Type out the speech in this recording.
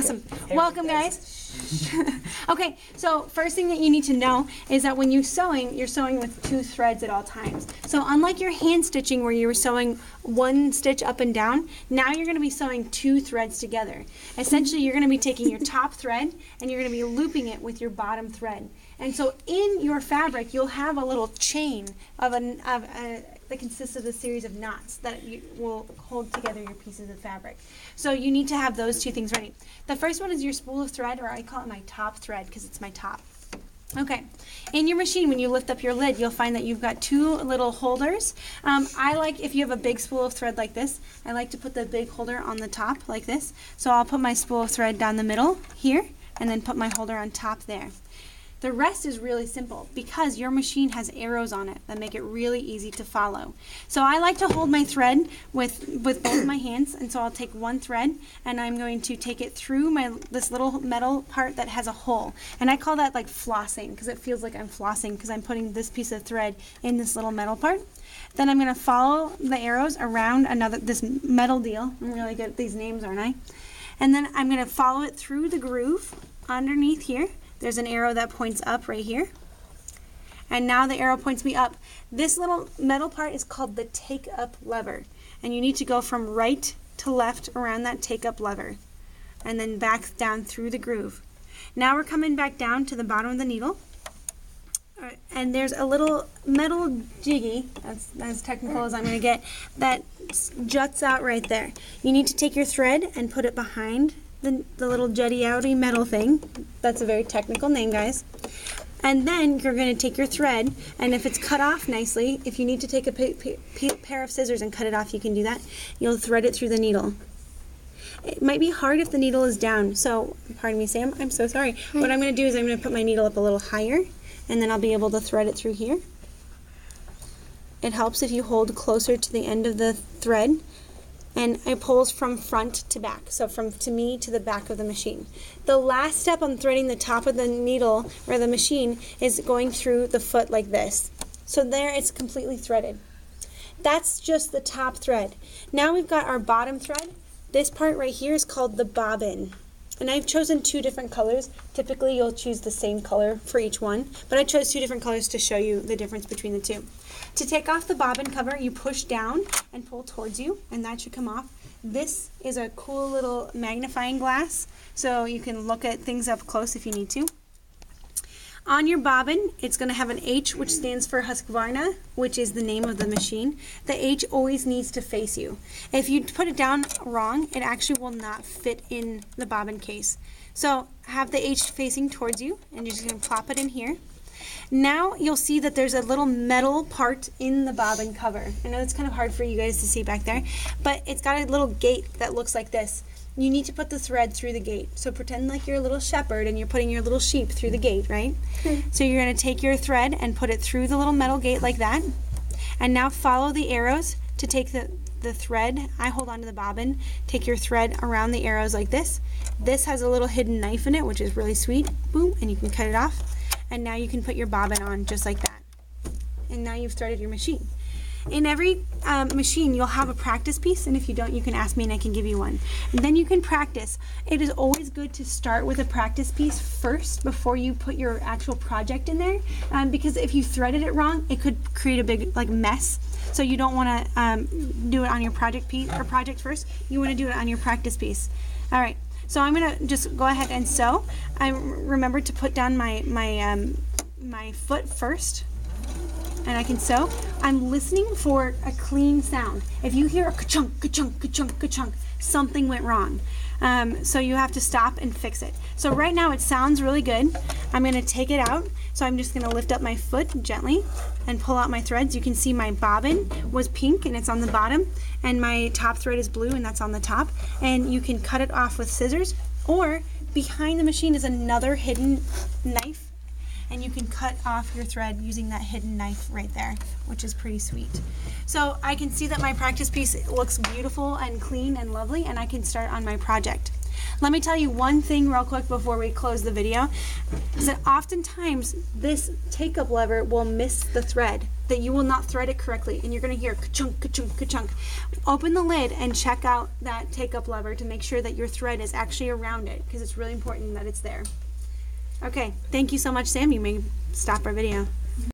Awesome. Welcome, guys. Okay, so first thing that you need to know is that when you're sewing with 2 threads at all times. So unlike your hand stitching where you were sewing 1 stitch up and down, now you're going to be sewing 2 threads together. Essentially, you're going to be taking your top thread and you're going to be looping it with your bottom thread. And so in your fabric, you'll have a little chain that consists of a series of knots that will hold together your pieces of fabric. So you need to have those 2 things ready. The first one is your spool of thread, or I call it my top thread because it's my top. Okay, in your machine, when you lift up your lid, you'll find that you've got 2 little holders. I like, if you have a big spool of thread like this, I like to put the big holder on the top like this. So I'll put my spool of thread down the middle here, and then put my holder on top there. The rest is really simple because your machine has arrows on it that make it really easy to follow. So I like to hold my thread with both my hands, and so I'll take 1 thread and I'm going to take it through this little metal part that has a hole. And I call that like flossing because it feels like I'm flossing because I'm putting this piece of thread in this little metal part. Then I'm going to follow the arrows around this metal deal. I'm really good at these names, aren't I? And then I'm going to follow it through the groove underneath here. There's an arrow that points up right here. And now the arrow points me up. This little metal part is called the take up lever. And you need to go from right to left around that take up lever. And then back down through the groove. Now we're coming back down to the bottom of the needle. And there's a little metal jiggy, that's as technical as I'm going to get, that juts out right there. You need to take your thread and put it behind the little jutty-outy metal thing. That's a very technical name, guys. And then you're going to take your thread, and if it's cut off nicely, if you need to take a pair of scissors and cut it off, you can do that. You'll thread it through the needle. It might be hard if the needle is down, so pardon me, Sam, I'm so sorry. What I'm going to do is I'm going to put my needle up a little higher, and then I'll be able to thread it through here. It helps if you hold closer to the end of the thread. And it pulls from front to back, so from to me to the back of the machine. The last step on threading the top of the needle or the machine is going through the foot like this. So there it's completely threaded. That's just the top thread. Now we've got our bottom thread. This part right here is called the bobbin. And I've chosen 2 different colors. Typically you'll choose the same color for each one, but I chose 2 different colors to show you the difference between the 2. To take off the bobbin cover, you push down and pull towards you, and that should come off. This is a cool little magnifying glass, so you can look at things up close if you need to. On your bobbin, it's going to have an H, which stands for Husqvarna, which is the name of the machine. The H always needs to face you. If you put it down wrong, it actually will not fit in the bobbin case. So have the H facing towards you, and you're just going to plop it in here. Now you'll see that there's a little metal part in the bobbin cover. I know it's kind of hard for you guys to see back there, but it's got a little gate that looks like this. You need to put the thread through the gate. So pretend like you're a little shepherd and you're putting your little sheep through the gate, right? So you're going to take your thread and put it through the little metal gate like that. And now follow the arrows to take the thread. I hold onto the bobbin. Take your thread around the arrows like this. This has a little hidden knife in it, which is really sweet. Boom, and you can cut it off. And now you can put your bobbin on just like that. And now you've threaded your machine. In every machine, you'll have a practice piece, and if you don't, you can ask me and I can give you one. And then you can practice. It is always good to start with a practice piece first before you put your actual project in there, because if you threaded it wrong, it could create a big mess. So you don't want to do it on your project piece or project first. You want to do it on your practice piece. All right. So I'm going to just go ahead and sew. I remembered to put down my foot first, and I can sew. I'm listening for a clean sound. If you hear a ka-chunk, ka-chunk, ka-chunk, ka-chunk, something went wrong. So you have to stop and fix it. So right now it sounds really good. I'm going to take it out. So I'm just going to lift up my foot gently and pull out my threads. You can see my bobbin was pink and it's on the bottom, and my top thread is blue and that's on the top. And you can cut it off with scissors, or behind the machine is another hidden knife, and you can cut off your thread using that hidden knife right there, which is pretty sweet. So I can see that my practice piece looks beautiful and clean and lovely, and I can start on my project. Let me tell you one thing real quick before we close the video, is that oftentimes this take-up lever will miss the thread, that you will not thread it correctly, and you're going to hear ka-chunk, ka-chunk, ka-chunk. Open the lid and check out that take-up lever to make sure that your thread is actually around it, because it's really important that it's there. Okay, thank you so much, Sam. You may stop our video.